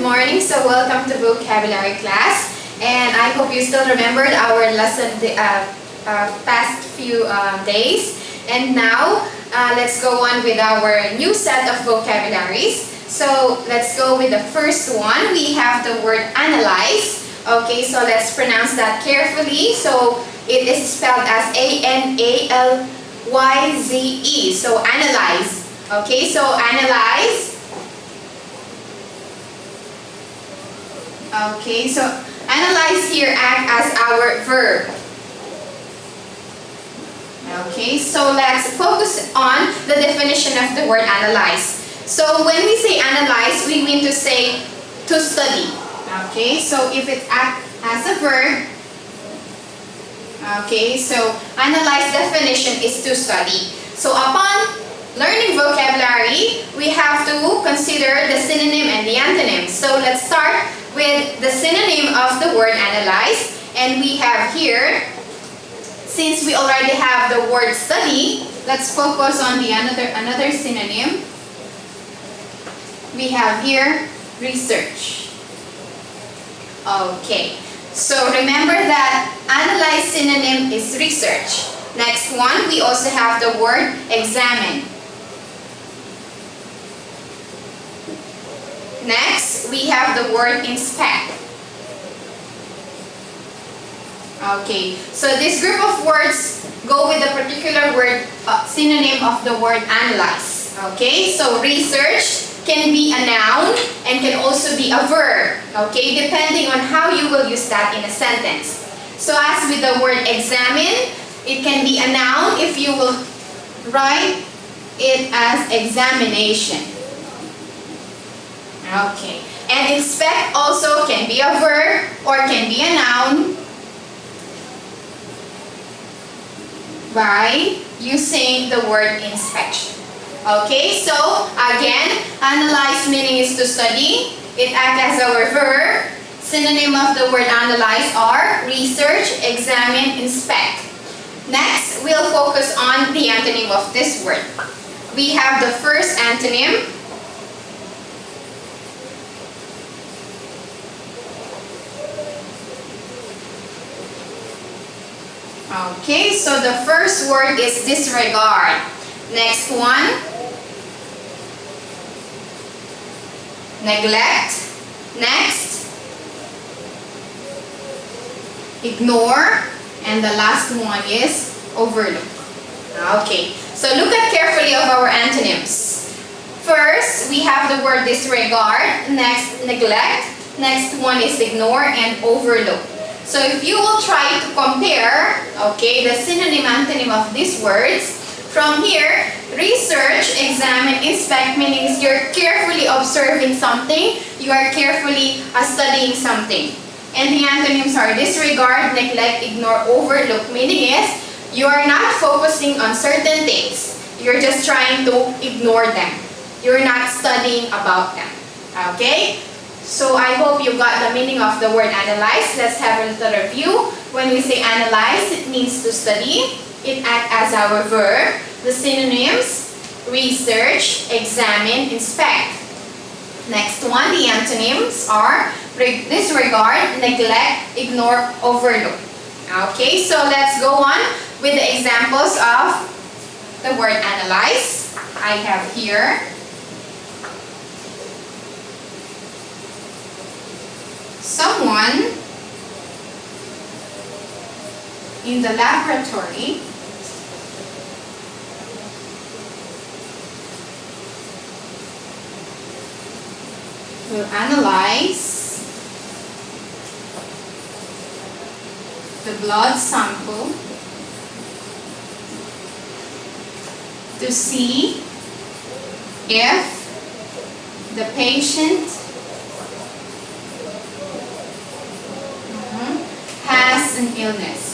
good morning. So welcome to vocabulary class, and I hope you still remembered our lesson the past few days. And now let's go on with our new set of vocabularies. So let's go with the first one. We have the word analyze. Okay, so let's pronounce that carefully. So it is spelled as A-N-A-L-Y-Z-E. So analyze. Okay, so analyze. Okay, so analyze here act as our verb. Okay, so let's focus on the definition of the word analyze. So when we say analyze, we mean to say to study. Okay, so if it acts as a verb, okay, so analyze definition is to study. So upon learning vocabulary, we have to consider the synonym and the antonym. So let's start with the synonym of the word analyze. And we have here, since we already have the word study, let's focus on the another synonym. We have here research. Okay, so remember that analyze synonym is research. Next one, we also have the word examine. Next, we have the word inspect. Okay, so this group of words go with a particular word, synonym of the word analyze. Okay, so research can be a noun and can also be a verb. Okay, depending on how you will use that in a sentence. So as with the word examine, it can be a noun if you will write it as examination. Okay, and inspect also can be a verb or can be a noun by using the word inspection. Okay, so again, analyze meaning is to study. It acts as our verb. Synonym of the word analyze are research, examine, inspect. Next, we'll focus on the antonym of this word. We have the first antonym. Okay, so the first word is disregard. Next one, neglect. Next, ignore. And the last one is overlook. Okay, so look at carefully of our antonyms. First, we have the word disregard. Next, neglect. Next one is ignore and overlook. So if you will try to compare, okay, the synonym antonym of these words, from here, research, examine, inspect means you're carefully observing something, you are carefully studying something. And the antonyms are disregard, neglect, ignore, overlook, meaning is you are not focusing on certain things. You're just trying to ignore them. You're not studying about them. Okay? So I hope you got the meaning of the word analyze. Let's have a little review. When we say analyze, it means to study. It acts as our verb. The synonyms, research, examine, inspect. Next one, the antonyms are disregard, neglect, ignore, overlook. Okay, so let's go on with the examples of the word analyze. I have here someone in the laboratory will analyze the blood sample to see if the patient has an illness.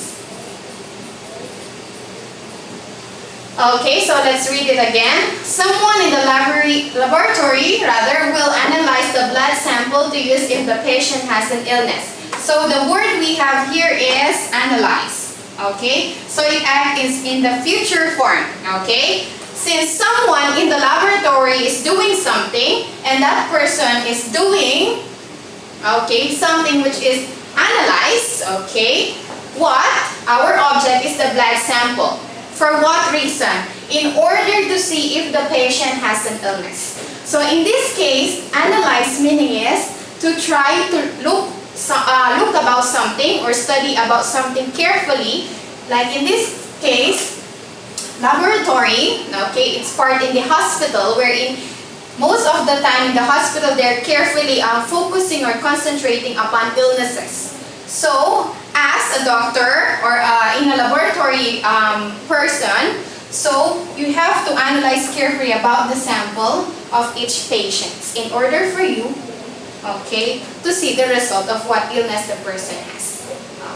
Okay, so let's read it again. Someone in the laboratory will analyze the blood sample to use if the patient has an illness. So the word we have here is analyze. Okay, so it acts in the future form. Okay, since someone in the laboratory is doing something and that person is doing Okay, something which is analyzed, okay? What? Our object is the blood sample. For what reason? In order to see if the patient has an illness. So in this case, analyze meaning is to try to look about something or study about something carefully. Like in this case, laboratory, okay, it's part in the hospital wherein most of the time in the hospital they're carefully focusing or concentrating upon illnesses. So as a doctor or in a laboratory person, so you have to analyze carefully about the sample of each patient in order for you, okay, to see the result of what illness the person has.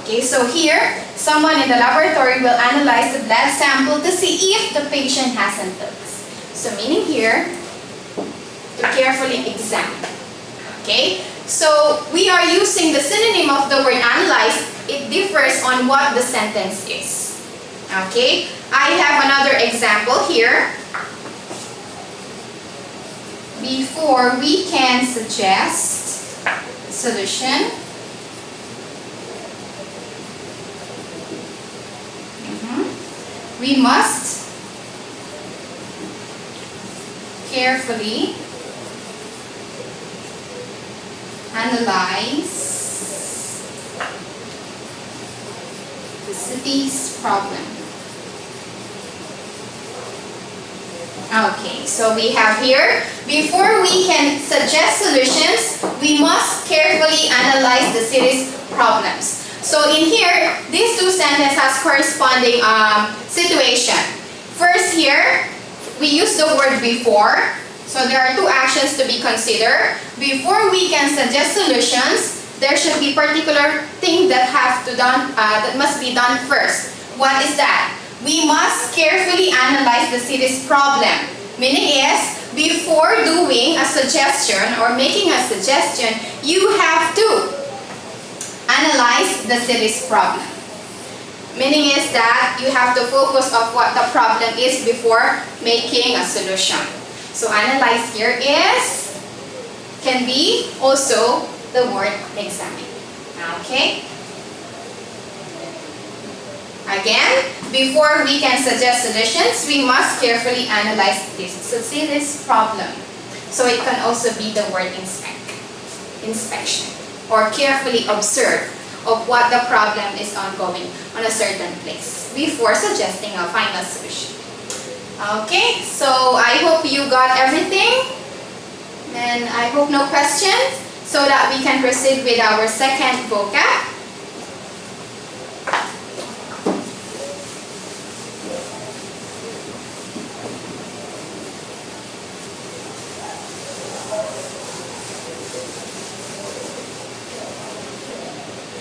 Okay, so here, someone in the laboratory will analyze the blood sample to see if the patient has an illness. So meaning here, to carefully examine. Okay, so we are using the synonym of the word analyze. It differs on what the sentence is. Okay, I have another example here. Before we can suggest solution, we must carefully analyze the city's problem. Okay, so we have here, before we can suggest solutions, we must carefully analyze the city's problems. So in here, these two sentences has corresponding situation. First here, we use the word before. So there are two actions to be considered. Before we can suggest solutions, there should be particular thing that that must be done first. What is that? We must carefully analyze the city's problem. Meaning is, before doing a suggestion or making a suggestion, you have to analyze the city's problem. Meaning is that you have to focus on what the problem is before making a solution. So analyze here can be also the word examine. Okay? Again, before we can suggest solutions, we must carefully analyze this problem. So it can also be the word inspection, or carefully observe of what the problem is ongoing on a certain place before suggesting a final solution. Okay, so I hope you got everything, and I hope no questions, so that we can proceed with our second vocab.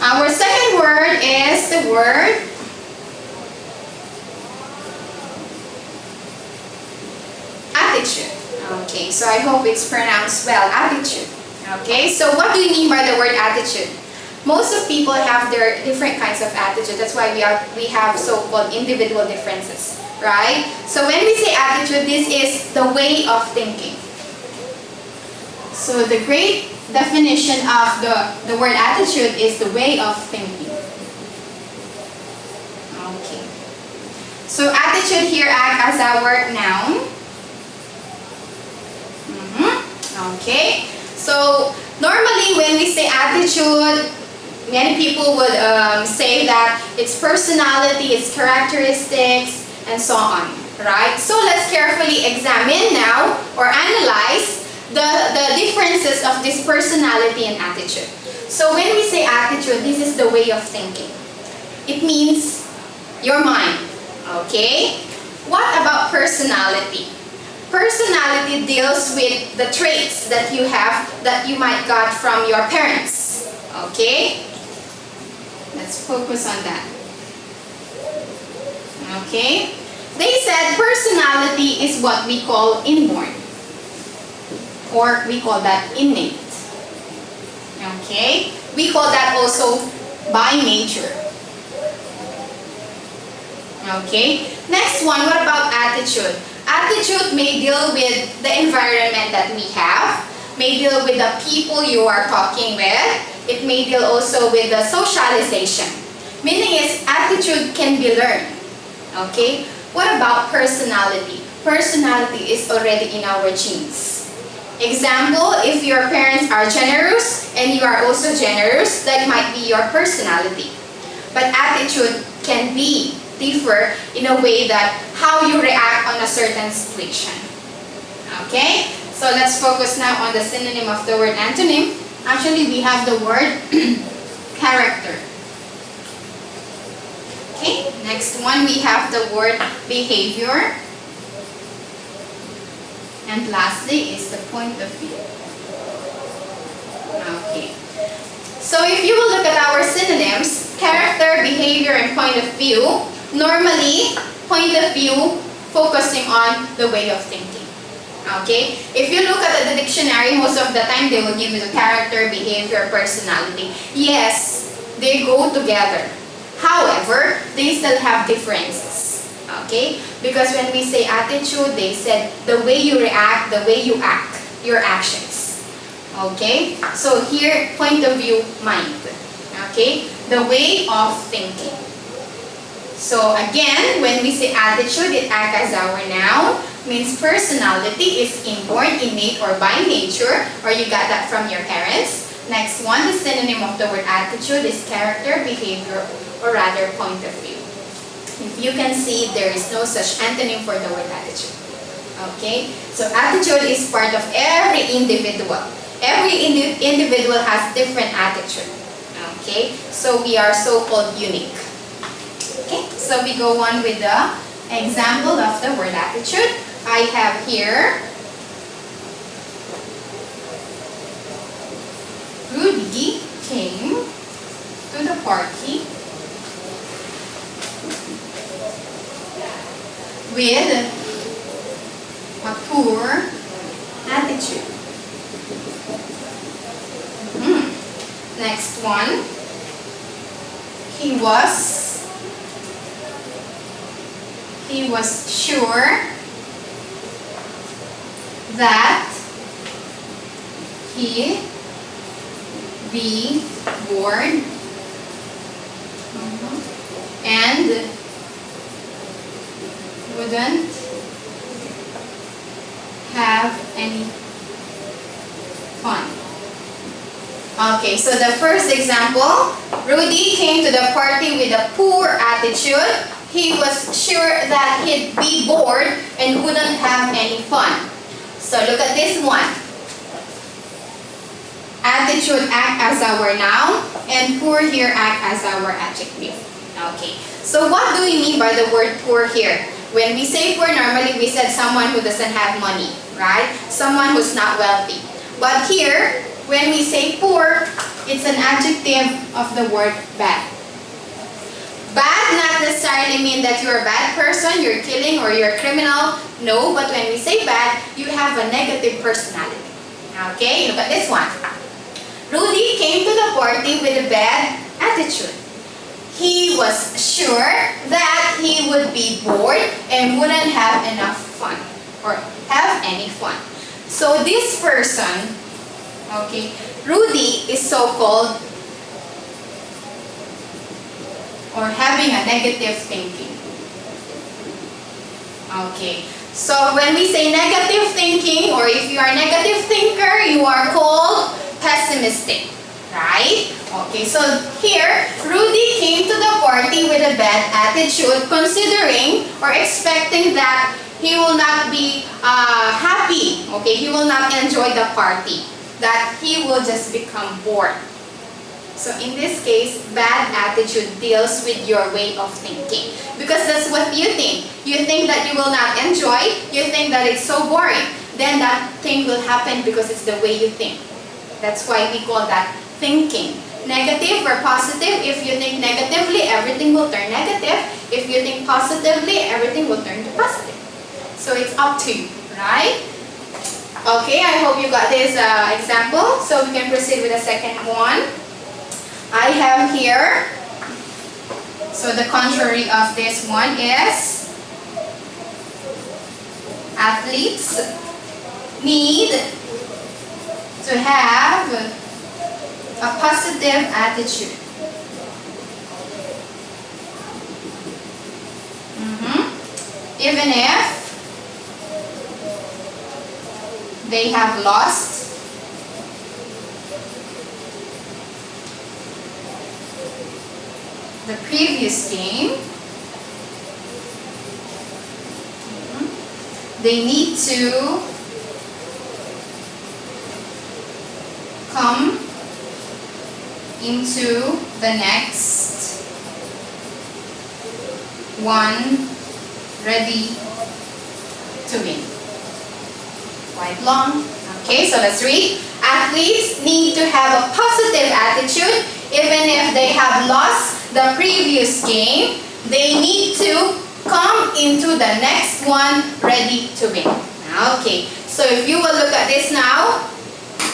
Our second word is the word attitude. Okay, so I hope it's pronounced well, attitude. Okay, so what do you mean by the word attitude? Most of people have their different kinds of attitude. That's why we have so-called individual differences, right? So when we say attitude, this is the way of thinking. So the great definition of the word attitude is the way of thinking. Okay. So attitude here acts as our noun. Okay. So normally when we say attitude, many people would say that it's personality, it's characteristics, and so on, right? So let's carefully examine now or analyze the differences of this personality and attitude. So when we say attitude, this is the way of thinking. It means your mind, okay? What about personality? Personality deals with the traits that you have that you might got from your parents, okay? Let's focus on that. Okay? They said personality is what we call inborn, or we call that innate. Okay? We call that also by nature. Okay? Next one, what about attitude? Attitude may deal with the environment that we have, may deal with the people you are talking with. It may deal also with the socialization. Meaning is attitude can be learned. Okay? What about personality? Personality is already in our genes. Example, if your parents are generous and you are also generous, that might be your personality. But attitude can be differ in a way that how you react on a certain situation. Okay? So let's focus now on the synonym of the word antonym. Actually, we have the word character. Okay? Next one, we have the word behavior. And lastly is the point of view. Okay. So if you will look at our synonyms, character, behavior, and point of view, normally, point of view focusing on the way of thinking. Okay? If you look at the dictionary, most of the time they will give you the character, behavior, personality. Yes, they go together. However, they still have differences. Okay? Because when we say attitude, they said the way you react, the way you act, your actions. Okay? So here, point of view, mind. Okay? The way of thinking. So again, when we say attitude, it acts as our noun. Means personality is inborn, innate, or by nature, or you got that from your parents. Next one, the synonym of the word attitude is character, behavior, or rather point of view. If you can see, there is no such antonym for the word attitude. Okay? So attitude is part of every individual. Every individual has different attitude. Okay? So we are so-called unique. Okay? So we go on with the example of the word attitude. I have here Rudy came to the party with a poor attitude. Next one, he was sure that he'd be bored and wouldn't have any fun. Okay, so the first example, Rudy came to the party with a poor attitude. He was sure that he'd be bored and wouldn't have any fun. So look at this one. Attitude act as our noun and poor here act as our adjective. Okay, so what do we mean by the word poor here? When we say poor, normally we said someone who doesn't have money, right? Someone who's not wealthy. But here, when we say poor, it's an adjective of the word bad. Bad not necessarily mean that you're a bad person, you're killing, or you're a criminal. No, but when we say bad, you have a negative personality. Okay, look at this one. Rudy came to the party with a bad attitude. He was sure that he would be bored and wouldn't have enough fun or have any fun. So this person, okay, Rudy is so-called or having a negative thinking. Okay, so when we say negative thinking, or if you are a negative thinker, you are called pessimistic, right? Okay, so here, Rudy came to the party with a bad attitude, considering or expecting that he will not be happy, okay? He will not enjoy the party, that he will just become bored. So in this case, bad attitude deals with your way of thinking. Because that's what you think. You think that you will not enjoy, you think that it's so boring. Then that thing will happen because it's the way you think. That's why we call that thinking. Negative or positive, if you think negatively, everything will turn negative. If you think positively, everything will turn to positive. So it's up to you, right? Okay, I hope you got this example. So we can proceed with the second one. I have here, so the contrary of this one is athletes need to have a positive attitude. Even if they have lost the previous game, they need to come into the next one ready to win. Quite long. Okay, so let's read. Athletes need to have a positive attitude even if they have lost the previous game. They need to come into the next one ready to win. Okay, so if you will look at this now,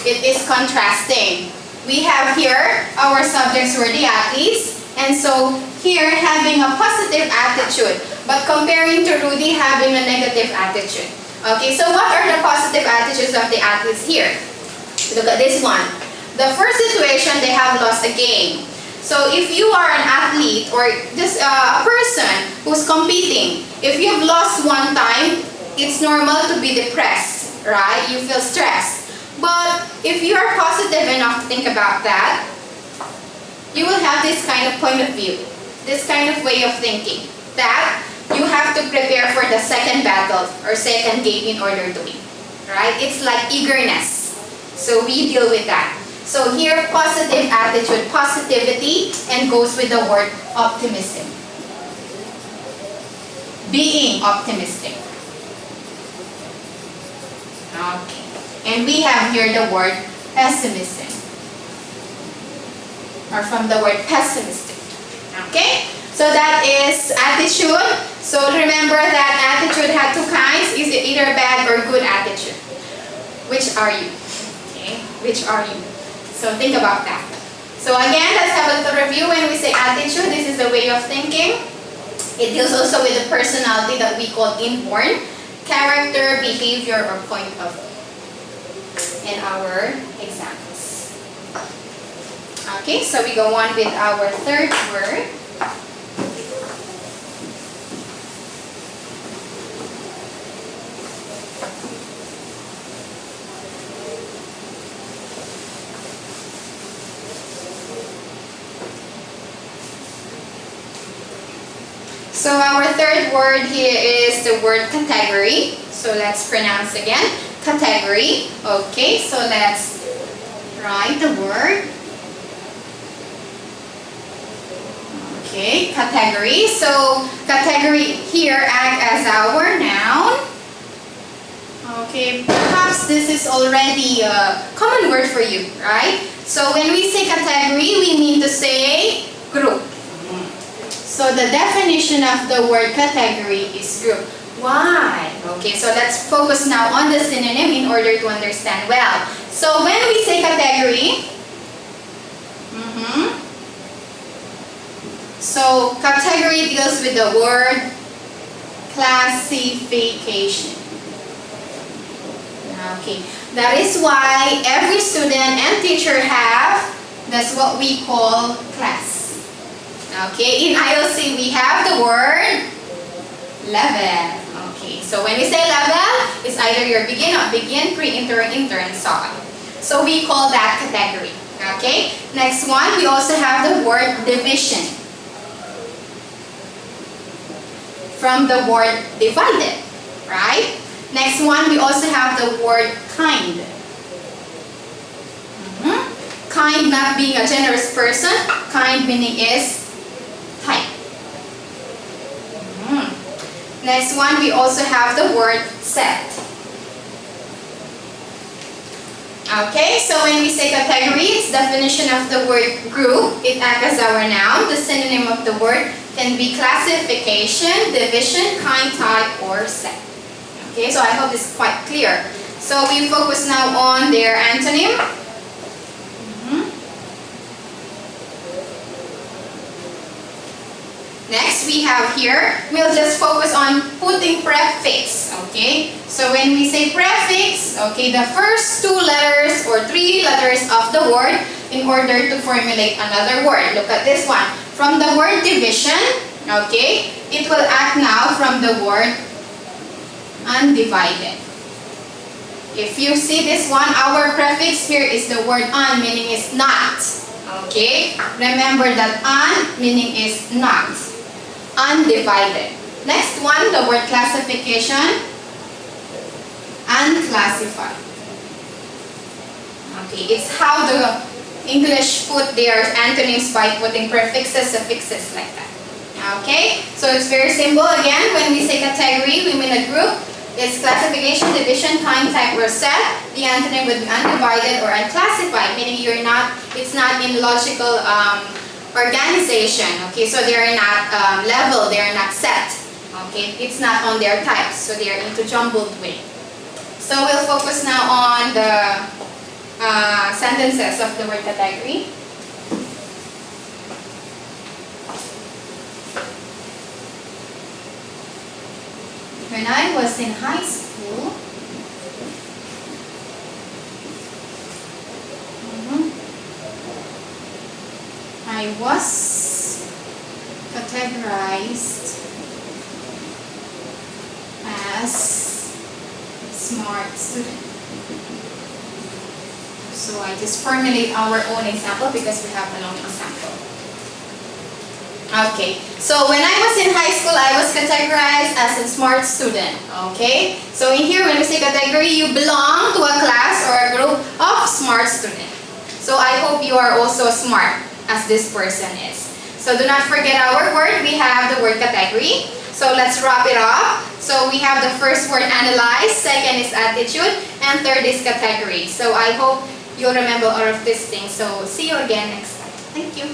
it is contrasting. We have here our subjects were the athletes, and so here having a positive attitude, but comparing to Rudy having a negative attitude. Okay, so what are the positive attitudes of the athletes here? Look at this one. The first situation, they have lost a game. So if you are an athlete or just a person who's competing, if you've lost one time, it's normal to be depressed, right? You feel stressed. But if you are positive enough to think about that, you will have this kind of point of view, this kind of way of thinking, that you have to prepare for the second battle or second game in order to win, right? It's like eagerness. So we deal with that. So here, positive attitude, positivity, and goes with the word optimism. Being optimistic. Okay. And we have here the word pessimism. Or from the word pessimistic. Okay? So that is attitude. So remember that attitude had two kinds. Is it either bad or good attitude? Which are you? Okay? Which are you? So think about that. So again, let's have a little review. When we say attitude, this is the way of thinking. It deals also with the personality that we call inborn, character, behavior, or point of view in our examples. Okay, so we go on with our third word. So our third word here is the word category. So let's pronounce again. Category. Okay, so let's write the word. Okay, category. So category here act as our noun. Okay, perhaps this is already a common word for you, right? So when we say category, we mean to say group. So the definition of the word category is group. Why? Okay, so let's focus now on the synonym in order to understand well. So when we say category, so category deals with the word classification. Okay, that is why every student and teacher have, that's what we call class. Okay, in ILC we have the word level. Okay, so when we say level, it's either your begin, pre, inter, and so on. So we call that category. Okay, next one, we also have the word division. From the word divided, right? Next one, we also have the word kind. Kind not being a generous person, kind meaning is type. Next one, we also have the word set. Okay, so when we say categories, definition of the word group, it acts as our noun. The synonym of the word can be classification, division, kind, type, or set. Okay, so I hope this is quite clear. So we focus now on their antonym. Next, prefix we have here, we'll just focus on putting prefix, okay? So when we say prefix, okay, the first 2 letters or 3 letters of the word in order to formulate another word. Look at this one. From the word division, okay, it will act now from the word undivided. If you see this one, our prefix here is the word un, meaning is not. Okay? Remember that un meaning is not. Undivided. Next one, the word classification. Unclassified. Okay, it's how the English put their antonyms by putting prefixes, suffixes like that. Okay? So it's very simple. Again, when we say category, we mean a group. It's classification, division, kind, type, or set. The antonym would be undivided or unclassified, meaning it's not in logical organization. Okay, so they are not level, they are not set. Okay, it's not on their types, so they are into jumbled way. So we'll focus now on the sentences of the word category. When I was in high school, I was categorized as smart student. So I just formulate our own example because we have a long example. Okay, so when I was in high school, I was categorized as a smart student. Okay, so in here when we say category, you belong to a class or a group of smart students. So I hope you are also smart as this person is. So do not forget our word. We have the word category. So let's wrap it up. So we have the first word analyze, second is attitude, and third is category. So I hope you'll remember all of these things. So see you again next time. Thank you.